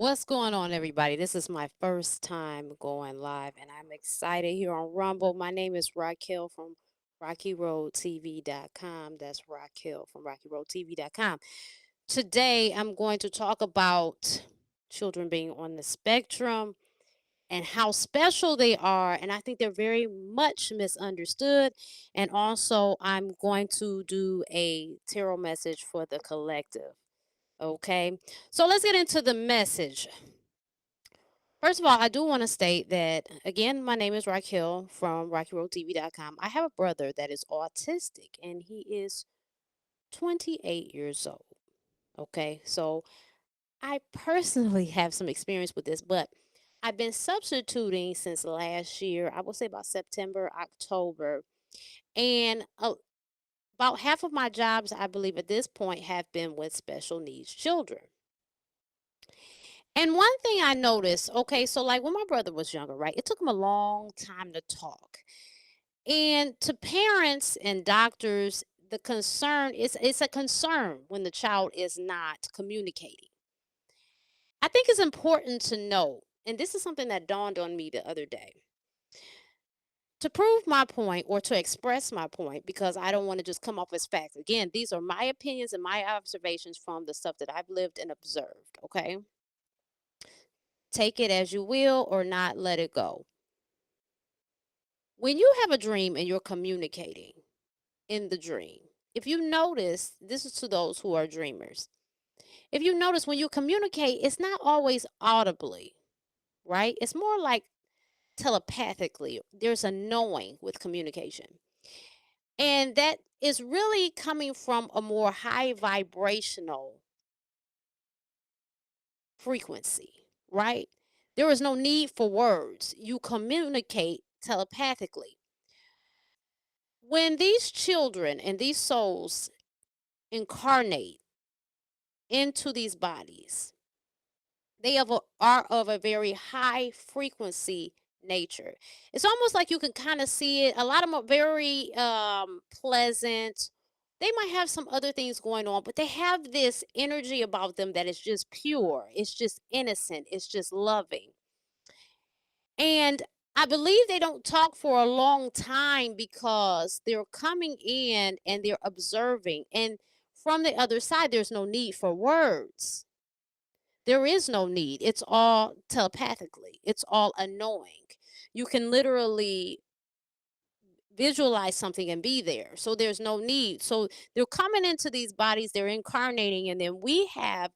What's going on, everybody? This is my first time going live, and I'm excited here on Rumble. My name is Racquel from Racqi Road TV.com. That's Racquel from Racqi Road TV.com. Today, I'm going to talk about children being on the spectrum and how special they are. And I think they're very much misunderstood. And also, I'm going to do a tarot message for the collective. Okay, so let's get into the message. First of all, I do want to state that, again, my name is Raquel from RacqiRoadTV.com. I have a brother that is autistic, and he is 28 years old. Okay, so I personally have some experience with this, but I've been substituting since last year. I would say about September, October, and about half of my jobs, I believe, at this point have been with special needs children. And one thing I noticed, okay, so like when my brother was younger, right, it took him a long time to talk. And to parents and doctors, the concern is it's a concern when the child is not communicating. I think it's important to know, and this is something that dawned on me the other day. To prove my point or to express my point, because I don't want to just come off as facts. Again, these are my opinions and my observations from the stuff that I've lived and observed, okay? Take it as you will or not, let it go. When you have a dream and you're communicating in the dream, if you notice, this is to those who are dreamers. If you notice when you communicate, it's not always audibly, right? It's more like telepathically. There's a knowing with communication. And that is really coming from a more high vibrational frequency, right? There is no need for words. You communicate telepathically. When these children and these souls incarnate into these bodies, they are of a very high frequency nature. It's almost like you can kind of see it. A lot of them are very pleasant. They might have some other things going on, but they have this energy about them that is just pure. It's just innocent. It's just loving. And I believe they don't talk for a long time because they're coming in and they're observing. And from the other side, there's no need for words. There is no need. It's all telepathically, it's all a knowing. You can literally visualize something and be there. So there's no need. So they're coming into these bodies, they're incarnating, and then we have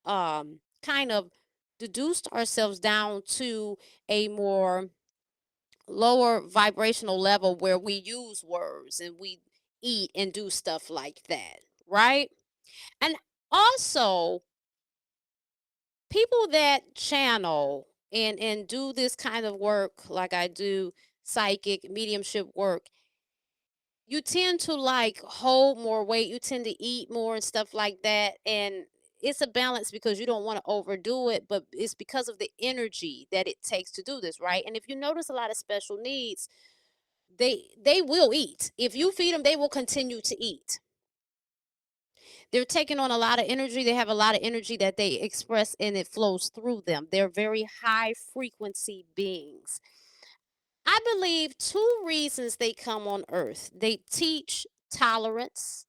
kind of deduced ourselves down to a more lower vibrational level where we use words and we eat and do stuff like that, right? And also, people that channel and do this kind of work like I do, psychic mediumship work, you tend to like hold more weight, you tend to eat more and stuff like that, and it's a balance because you don't want to overdo it, but it's because of the energy that it takes to do this, right? And if you notice a lot of special needs, they will eat. If you feed them, they will continue to eat. They're taking on a lot of energy. They have a lot of energy that they express and it flows through them. They're very high frequency beings. I believe two reasons they come on earth. They teach tolerance.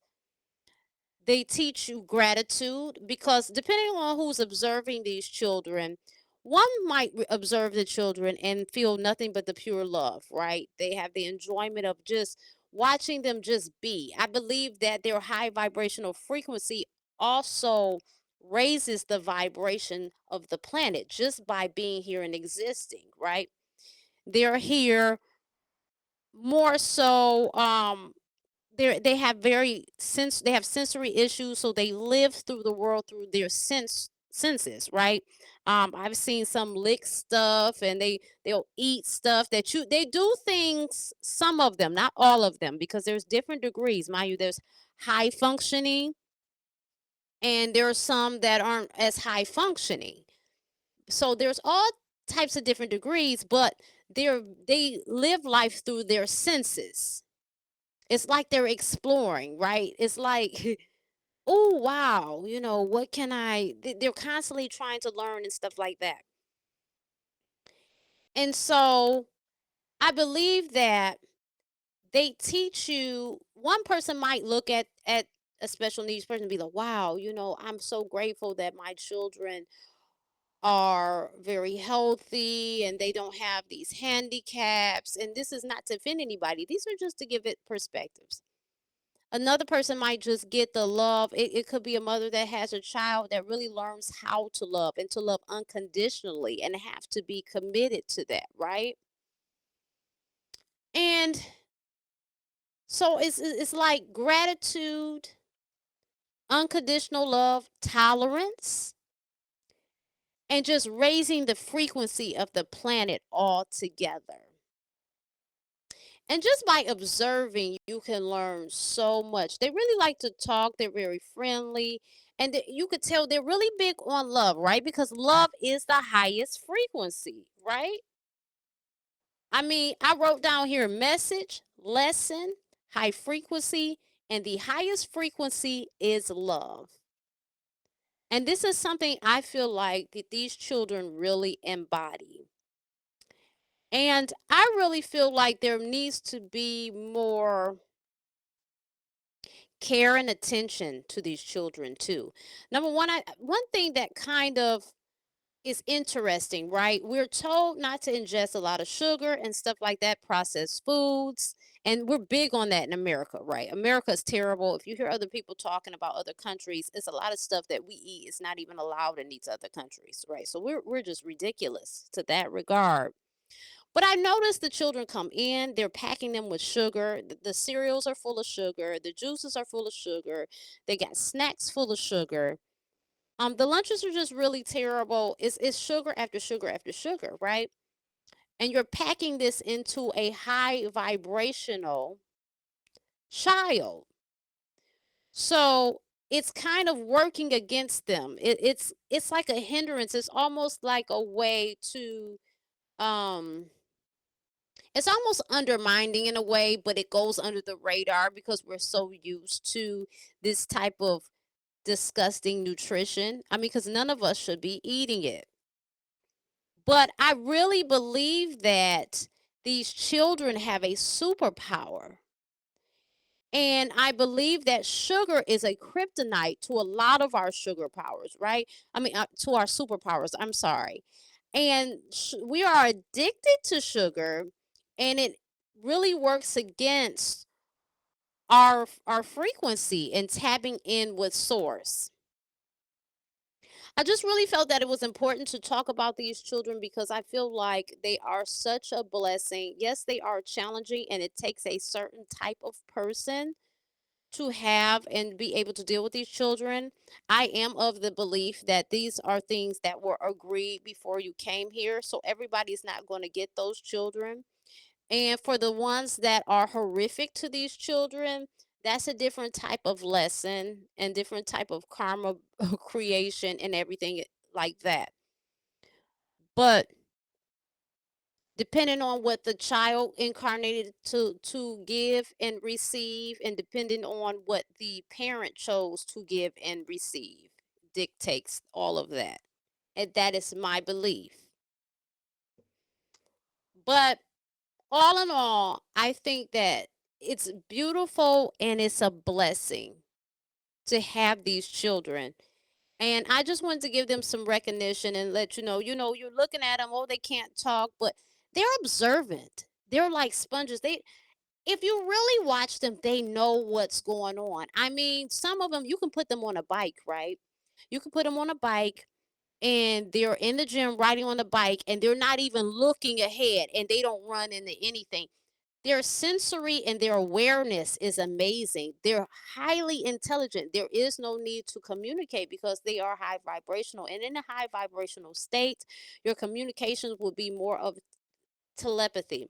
They teach you gratitude because depending on who's observing these children, one might observe the children and feel nothing but the pure love, right? They have the enjoyment of just watching them just be. I believe that their high vibrational frequency also raises the vibration of the planet just by being here and existing, right? They're here more so they have they have sensory issues, so they live through the world through their senses, right? I've seen some lick stuff and they'll eat stuff that you they do things, some of them, not all of them, because there's different degrees, mind you. There's high functioning and there are some that aren't as high functioning, so there's all types of different degrees, but they live life through their senses. It's like they're exploring, right? It's like oh, wow, what can they're constantly trying to learn and stuff like that. And so I believe that they teach you, one person might look at a special needs person and be like, wow, I'm so grateful that my children are very healthy and they don't have these handicaps. And this is not to offend anybody, these are just to give it perspectives. Another person might just get the love. It could be a mother that has a child that really learns how to love and to love unconditionally and have to be committed to that, right? And so it's like gratitude, unconditional love, tolerance, and just raising the frequency of the planet altogether. And just by observing, you can learn so much. They really like to talk, they're very friendly, and you could tell they're really big on love, right? Because love is the highest frequency, right? I mean, I wrote down here message, lesson, high frequency, and the highest frequency is love. And this is something I feel like that these children really embody. And I really feel like there needs to be more care and attention to these children too. Number one, one thing that kind of is interesting, right? We're told not to ingest a lot of sugar and stuff like that, processed foods. And we're big on that in America, right? America is terrible. If you hear other people talking about other countries, it's a lot of stuff that we eat is not even allowed in these other countries, right? So we're just ridiculous to that regard. But I noticed the children come in, they're packing them with sugar. The cereals are full of sugar, the juices are full of sugar, they got snacks full of sugar. The lunches are just really terrible. It's sugar after sugar after sugar, right? And you're packing this into a high vibrational child. So it's kind of working against them. It's like a hindrance. It's almost like a way to um it's almost undermining in a way, but it goes under the radar because we're so used to this type of disgusting nutrition. I mean, because none of us should be eating it. But I really believe that these children have a superpower. And I believe that sugar is a kryptonite to a lot of our sugar powers, right? I mean, to our superpowers, I'm sorry. And we are addicted to sugar, and it really works against our frequency and tapping in with source. I just really felt that it was important to talk about these children because I feel like they are such a blessing. Yes, they are challenging, and it takes a certain type of person to have and be able to deal with these children. I am of the belief that these are things that were agreed before you came here. So everybody's not going to get those children. And for the ones that are horrific to these children, that's a different type of lesson and different type of karma creation and everything like that. But depending on what the child incarnated to give and receive, and depending on what the parent chose to give and receive, dictates all of that. And that is my belief. But all in all, I think that it's beautiful and it's a blessing to have these children. And I just wanted to give them some recognition and let you're looking at them, oh, they can't talk, but they're observant. They're like sponges. If you really watch them, they know what's going on. I mean, some of them, you can put them on a bike, right? You can put them on a bike and they're in the gym riding on the bike and they're not even looking ahead and they don't run into anything. Their sensory and their awareness is amazing. They're highly intelligent. There is no need to communicate because they are high vibrational. And in a high vibrational state, your communications will be more of telepathy.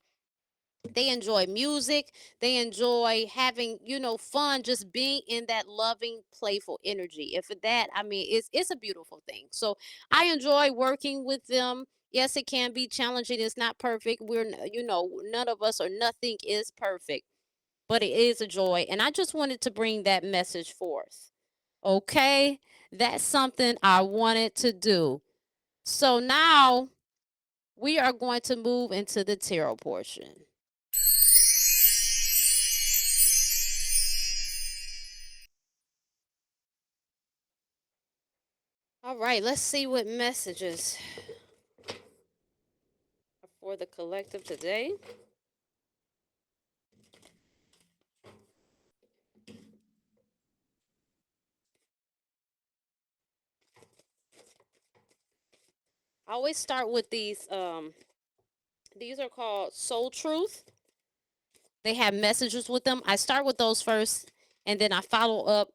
They enjoy music. They enjoy having, fun, just being in that loving, playful energy. And for that, I mean, it's a beautiful thing. So I enjoy working with them. Yes, it can be challenging. It's not perfect. None of us or nothing is perfect, but it is a joy. And I just wanted to bring that message forth. Okay? That's something I wanted to do. So now we are going to move into the tarot portion. All right, let's see what messages are for the collective today. I always start with these. These are called Soul Truth. They have messages with them. I start with those first, and then I follow up.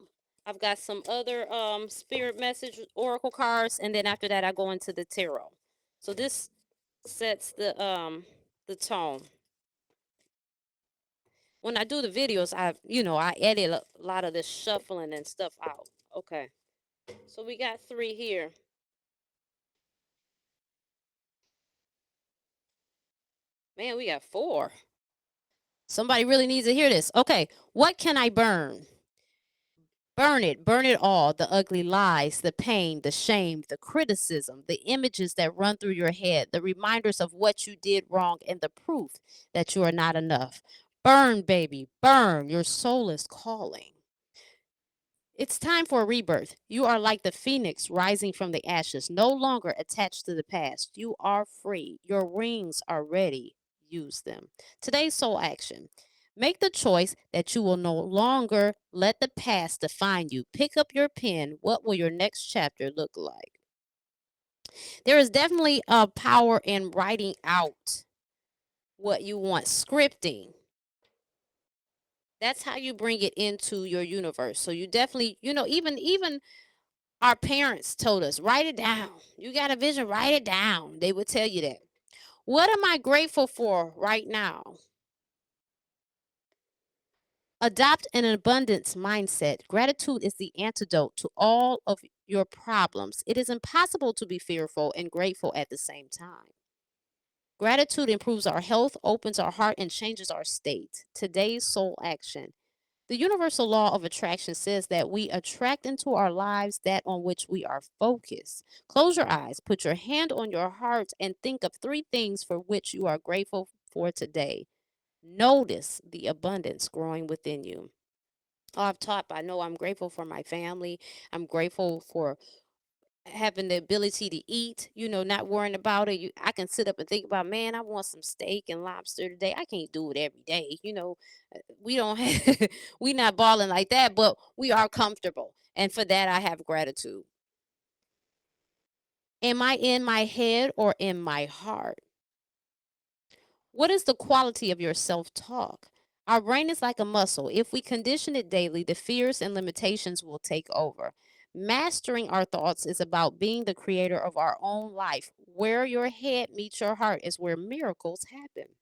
I've got some other spirit message oracle cards, and then after that, I go into the tarot. So this sets the tone. When I do the videos, I edit a lot of this shuffling and stuff out. Okay. So we got 3 here. Man, we got 4. Somebody really needs to hear this. Okay. What can I burn? Burn it all. The ugly lies, the pain, the shame, the criticism, the images that run through your head, the reminders of what you did wrong, and the proof that you are not enough. Burn, baby, burn. Your soul is calling. It's time for a rebirth. You are like the phoenix rising from the ashes, no longer attached to the past. You are free. Your wings are ready. Use them. Today's soul action. Make the choice that you will no longer let the past define you. Pick up your pen. What will your next chapter look like? There is definitely a power in writing out what you want, scripting. That's how you bring it into your universe. So you definitely, even our parents told us, write it down. You got a vision, write it down. They would tell you that. What am I grateful for right now? Adopt an abundance mindset. Gratitude is the antidote to all of your problems. It is impossible to be fearful and grateful at the same time. Gratitude improves our health, opens our heart, and changes our state. Today's soul action. The universal law of attraction says that we attract into our lives that on which we are focused. Close your eyes, put your hand on your heart, and think of 3 things for which you are grateful for today. Notice the abundance growing within you. Off top, I know I'm grateful for my family. I'm grateful for having the ability to eat, not worrying about it. I can sit up and think about, man, I want some steak and lobster today. I can't do it every day. We don't have, we not balling like that, but we are comfortable. And for that, I have gratitude. Am I in my head or in my heart? What is the quality of your self talk? Our brain is like a muscle. If we condition it daily, the fears and limitations will take over. Mastering our thoughts is about being the creator of our own life. Where your head meets your heart is where miracles happen.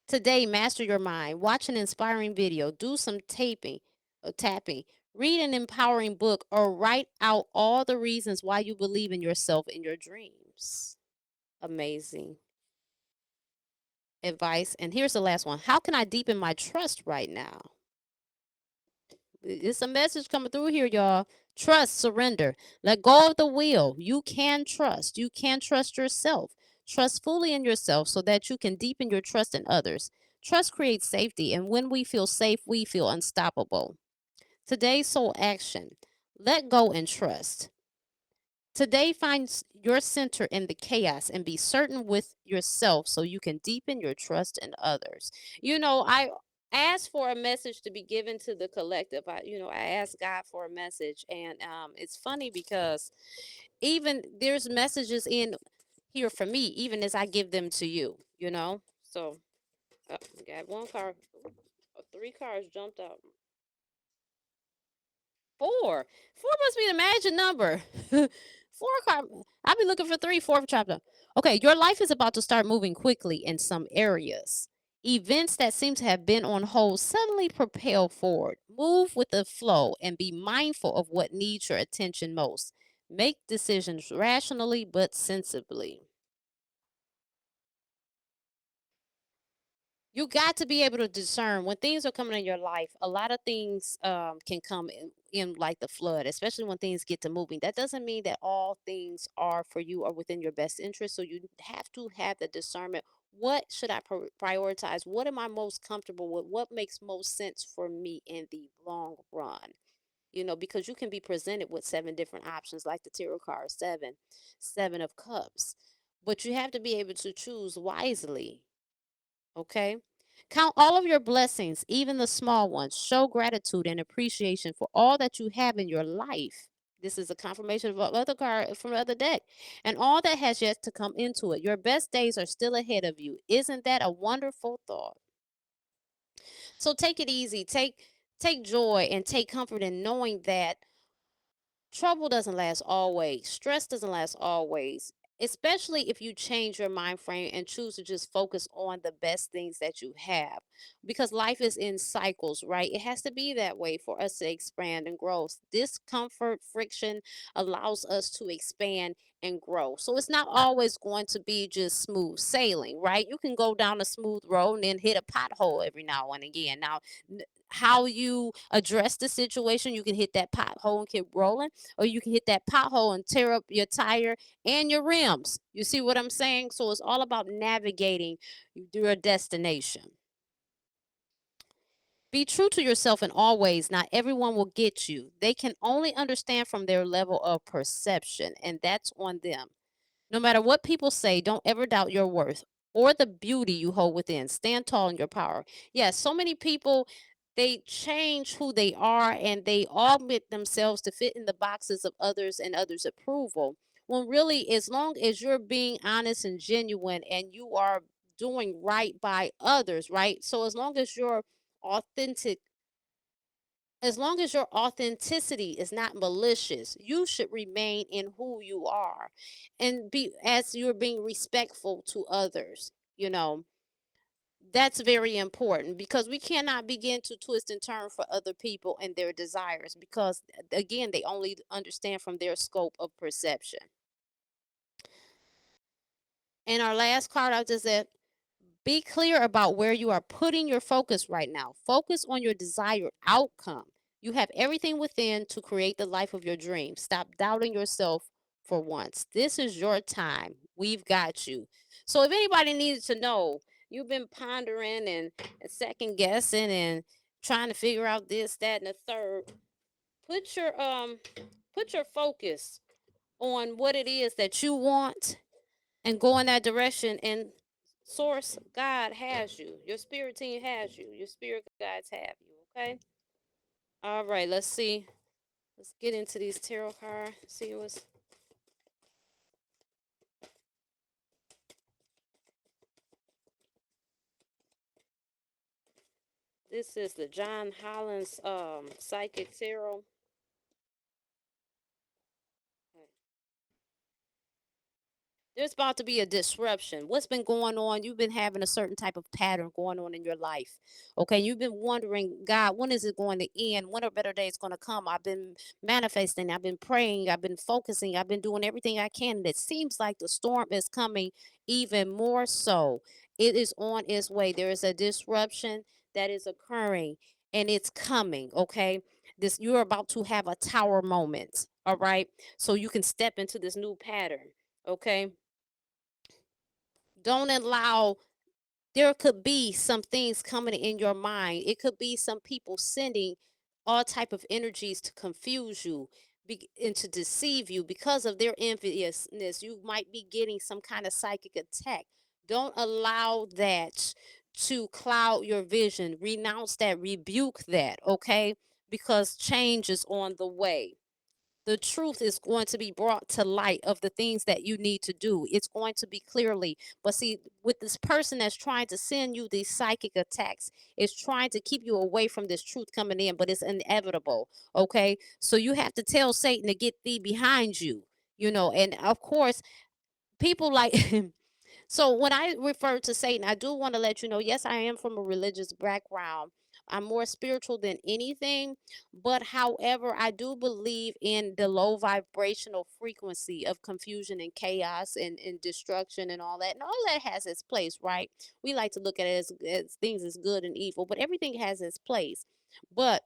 Today, master your mind. Watch an inspiring video, do some taping or tapping, read an empowering book, or write out all the reasons why you believe in yourself and your dreams. Amazing advice. And here's the last one. How can I deepen my trust right now? It's a message coming through here, y'all. Trust, surrender. Let go of the will. You can trust. You can trust yourself. Trust fully in yourself so that you can deepen your trust in others. Trust creates safety, and when we feel safe, we feel unstoppable. Today's soul action. Let go and trust. Today, find your center in the chaos and be certain with yourself so you can deepen your trust in others. I asked for a message to be given to the collective. I asked God for a message, and it's funny because even there's messages in here for me, even as I give them to you. So we got 1 card, 3 cards jumped out. 4. 4 must be the magic number. 4 card. I'll be looking for 3, 4 chapter. Okay, your life is about to start moving quickly in some areas. Events that seem to have been on hold suddenly propel forward. Move with the flow and be mindful of what needs your attention most. Make decisions rationally but sensibly. You got to be able to discern when things are coming in your life. A lot of things can come in like the flood, especially when things get to moving. That doesn't mean that all things are for you or within your best interest. So you have to have the discernment. What should I prioritize? What am I most comfortable with? What makes most sense for me in the long run? Because you can be presented with seven different options, like the tarot card seven of cups. But you have to be able to choose wisely. Okay. Count all of your blessings, even the small ones. Show gratitude and appreciation for all that you have in your life. This is a confirmation of other card from the other deck. And all that has yet to come into it. Your best days are still ahead of you. Isn't that a wonderful thought? So take it easy. Take joy and take comfort in knowing that trouble doesn't last always. Stress doesn't last always. Especially if you change your mind frame and choose to just focus on the best things that you have. Because life is in cycles, right? It has to be that way for us to expand and grow. Discomfort, friction allows us to expand and grow. So it's not always going to be just smooth sailing, right? You can go down a smooth road and then hit a pothole every now and again. Now, how you address the situation, you can hit that pothole and keep rolling, or you can hit that pothole and tear up your tire and your rims. You see what I'm saying? So it's all about navigating your destination. Be true to yourself in all ways. Not everyone will get you. They can only understand from their level of perception, and that's on them. No matter what people say, don't ever doubt your worth or the beauty you hold within. Stand tall in your power. Yes, so many people, they change who they are and they augment themselves to fit in the boxes of others and others' approval. When really, as long as you're being honest and genuine and you are doing right by others, right? So authentic as long as your authenticity is not malicious, you should remain in who you are and be as you're being respectful to others. You know, that's very important because we cannot begin to twist and turn for other people and their desires because, again, they only understand from their scope of perception. And our last card, I just said, be clear about where you are putting your focus right now. Focus on your desired outcome. You have everything within to create the life of your dreams. Stop doubting yourself for once. This is your time. We've got you. So if anybody needs to know, you've been pondering and second guessing and trying to figure out this, that, and the third, put your focus on what it is that you want and go in that direction, and source God has you, your spirit team has you, your spirit guides have you. Okay. All right, let's see, let's get into these tarot cards, see what's this is the John Hollins psychic tarot. There's about to be a disruption. What's been going on? You've been having a certain type of pattern going on in your life. Okay. You've been wondering, God, when is it going to end? When are better days going to come? I've been manifesting. I've been praying. I've been focusing. I've been doing everything I can. And it seems like the storm is coming even more so. It is on its way. There is a disruption that is occurring and it's coming. Okay. You're about to have a tower moment. All right. So you can step into this new pattern. Okay. Don't allow, there could be some things coming in your mind. It could be some people sending all type of energies to confuse you and to deceive you because of their enviousness. You might be getting some kind of psychic attack. Don't allow that to cloud your vision. Renounce that, rebuke that, okay? Because change is on the way. The truth is going to be brought to light of the things that you need to do. It's going to be clearly. But see, with this person that's trying to send you these psychic attacks, is trying to keep you away from this truth coming in, but it's inevitable. Okay. So you have to tell Satan to get thee behind you, and of course, people like so when I refer to Satan, I do want to let you know, yes, I am from a religious background, I'm more spiritual than anything. But however, I do believe in the low vibrational frequency of confusion and chaos and destruction and all that. And all that has its place, right? We like to look at it as things as good and evil, but everything has its place. But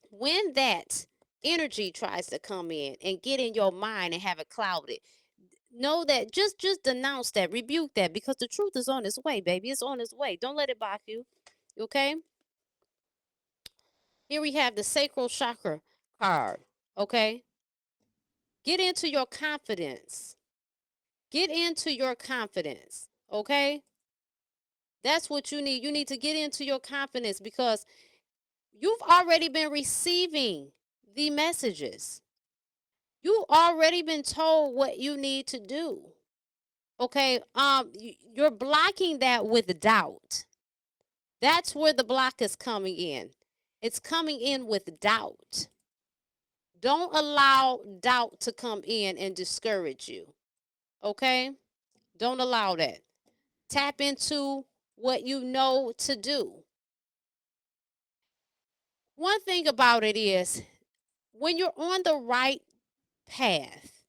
when that energy tries to come in and get in your mind and have it clouded, know that just denounce that, rebuke that, because the truth is on its way, baby. It's on its way. Don't let it block you. Okay? Here we have the sacral chakra card. Okay? Get into your confidence. Get into your confidence. Okay? That's what you need. You need to get into your confidence because you've already been receiving the messages. You've already been told what you need to do. Okay? You're blocking that with doubt. That's where the block is coming in. It's coming in with doubt. Don't allow doubt to come in and discourage you. Okay? Don't allow that. Tap into what you know to do. One thing about it is when you're on the right path,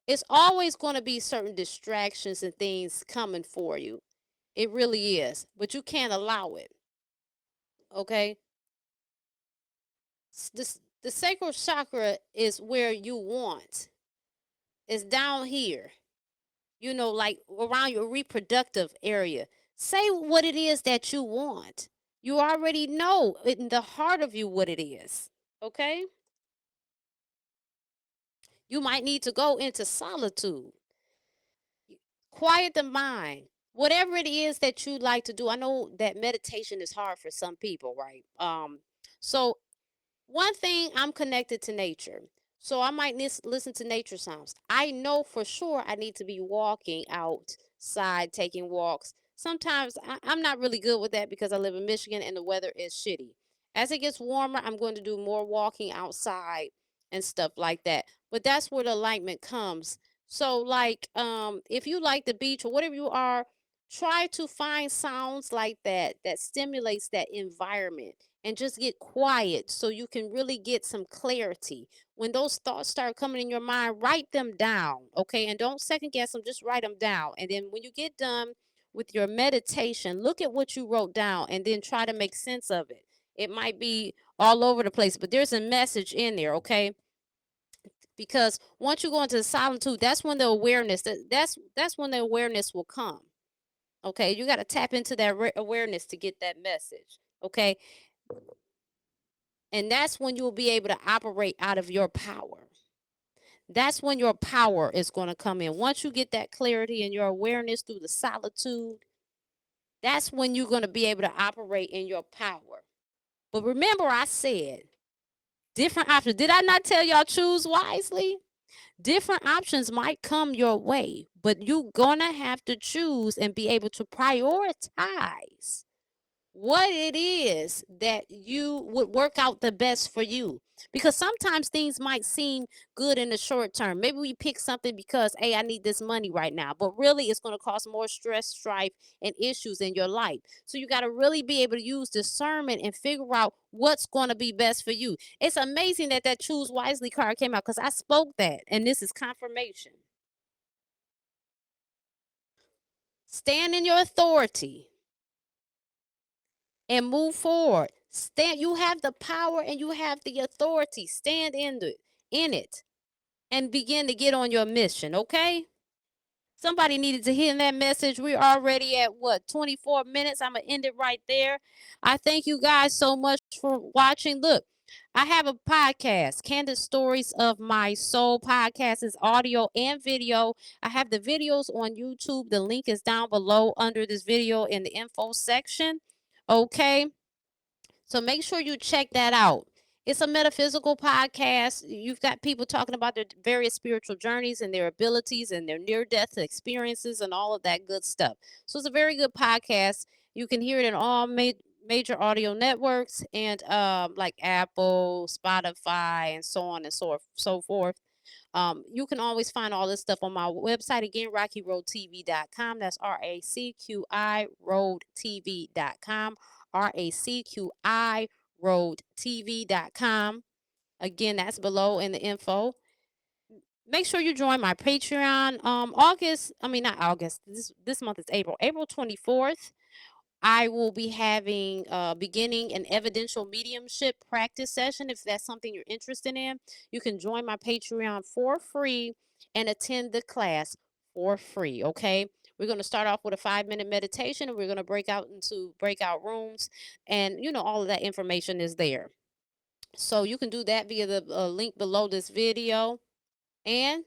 it's always going to be certain distractions and things coming for you. It really is. But you can't allow it. Okay? The sacral chakra is where you want. It's down here, like around your reproductive area. Say what it is that you want. You already know in the heart of you what it is. Okay? You might need to go into solitude, quiet the mind. Whatever it is that you like to do. I know that meditation is hard for some people, right? So one thing, I'm connected to nature. So I might listen to nature sounds. I know for sure I need to be walking outside, taking walks. Sometimes I'm not really good with that because I live in Michigan and the weather is shitty. As it gets warmer, I'm going to do more walking outside and stuff like that. But that's where the alignment comes. So like if you like the beach or whatever you are, try to find sounds like that stimulates that environment and just get quiet so you can really get some clarity. When those thoughts start coming in your mind, write them down, okay? And don't second guess them, just write them down. And then when you get done with your meditation, look at what you wrote down and then try to make sense of it. It might be all over the place, but there's a message in there, okay? Because once you go into solitude, that's when the awareness that's when the awareness will come. Okay, you got to tap into that awareness to get that message. Okay, and that's when you'll be able to operate out of your power. That's when your power is going to come in. Once you get that clarity and your awareness through the solitude, that's when you're going to be able to operate in your power. But remember, I said different options. Did I not tell y'all choose wisely? Different options might come your way, but you're going to have to choose and be able to prioritize what it is that you would work out the best for you. Because sometimes things might seem good in the short term. Maybe we pick something because, hey, I need this money right now. But really, it's going to cause more stress, strife, and issues in your life. So you got to really be able to use discernment and figure out what's going to be best for you. It's amazing that Choose Wisely card came out because I spoke that, and this is confirmation. Stand in your authority and move forward. You have the power and you have the authority. Stand in it and begin to get on your mission, okay? Somebody needed to hear that message. We're already at 24 minutes. I'm going to end it right there. I thank you guys so much for watching. Look, I have a podcast, Candid Stories of My Soul. Podcast is audio and video. I have the videos on YouTube. The link is down below under this video in the info section. Okay. So make sure you check that out. It's a metaphysical podcast. You've got people talking about their various spiritual journeys and their abilities and their near-death experiences and all of that good stuff. So it's a very good podcast. You can hear it in all major audio networks and like Apple, Spotify, and so on and so forth. You can always find all this stuff on my website again, RacqiRoadTV.com. That's RACQI RoadTV.com. Racqi Road TV.com. Again, that's below in the info. Make sure you join my Patreon. Not August. This month is April. April 24th. I will be having beginning an evidential mediumship practice session. If that's something you're interested in, you can join my Patreon for free and attend the class for free. Okay. We're going to start off with a 5-minute meditation, and we're going to break out into breakout rooms. And, all of that information is there. So you can do that via the link below this video. And